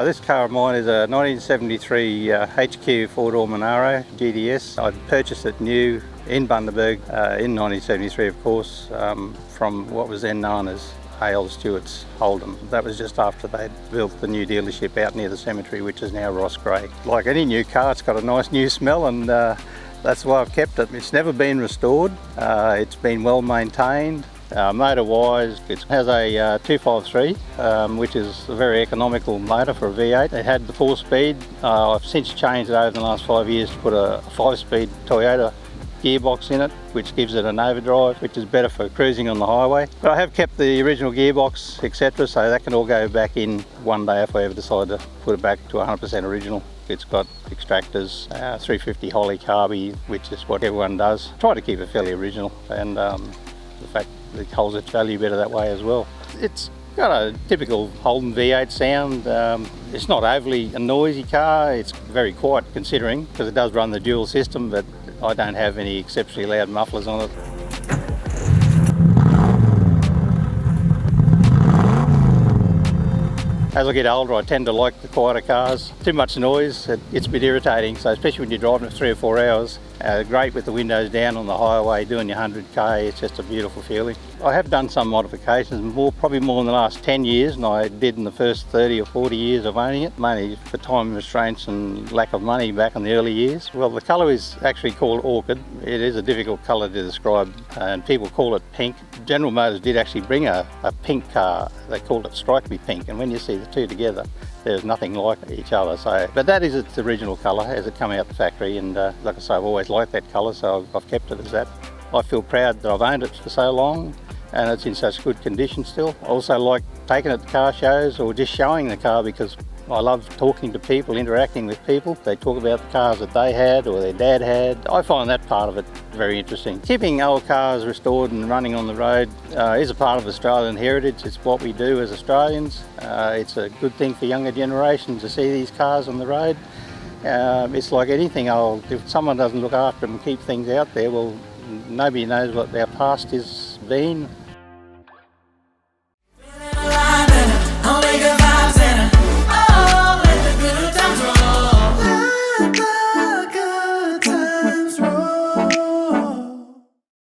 This car of mine is a 1973 HQ four-door Monaro GDS. I purchased it new in Bundaberg in 1973, of course, from what was then known as Hale Stewart's Holden. That was just after they'd built the new dealership out near the cemetery, which is now Ross Gray. Like any new car, it's got a nice new smell, and that's why I've kept it. It's never been restored. It's been well maintained. Motor-wise, it has a 253, which is a very economical motor for a V8. It had the 4-speed. I've since changed it over the last 5 years to put a 5-speed Toyota gearbox in it, which gives it an overdrive, which is better for cruising on the highway. But I have kept the original gearbox, etc., so that can all go back in one day if I ever decide to put it back to 100% original. It's got extractors, 350 Holly carby, which is what everyone does. Try to keep it fairly original, and the fact that it holds its value better that way as well. It's got a typical Holden V8 sound. It's not overly a noisy car. It's very quiet considering, because it does run the dual system, but I don't have any exceptionally loud mufflers on it. As I get older, I tend to like the quieter cars. Too much noise, it's a bit irritating, so especially when you're driving for 3 or 4 hours. Great with the windows down on the highway, doing your 100k, it's just a beautiful feeling. I have done some modifications, probably more in the last 10 years than I did in the first 30 or 40 years of owning it, mainly for time restraints and lack of money back in the early years. Well, the colour is actually called orchid. It is a difficult colour to describe, and people call it pink. General Motors did actually bring a pink car. They called it Strike Me Pink, and when you see the two together, there's nothing like each other. So, but that is its original colour as it came out the factory, and like I say, I've always liked that colour, so I've kept it as that. I feel proud that I've owned it for so long, and it's in such good condition still. I also like taking it to car shows or just showing the car, because I love talking to people, interacting with people. They talk about the cars that they had or their dad had. I find that part of it very interesting. Keeping old cars restored and running on the road is a part of Australian heritage. It's what we do as Australians. It's a good thing for younger generations to see these cars on the road. It's like anything old. If someone doesn't look after them and keep things out there, well, nobody knows what their past has been.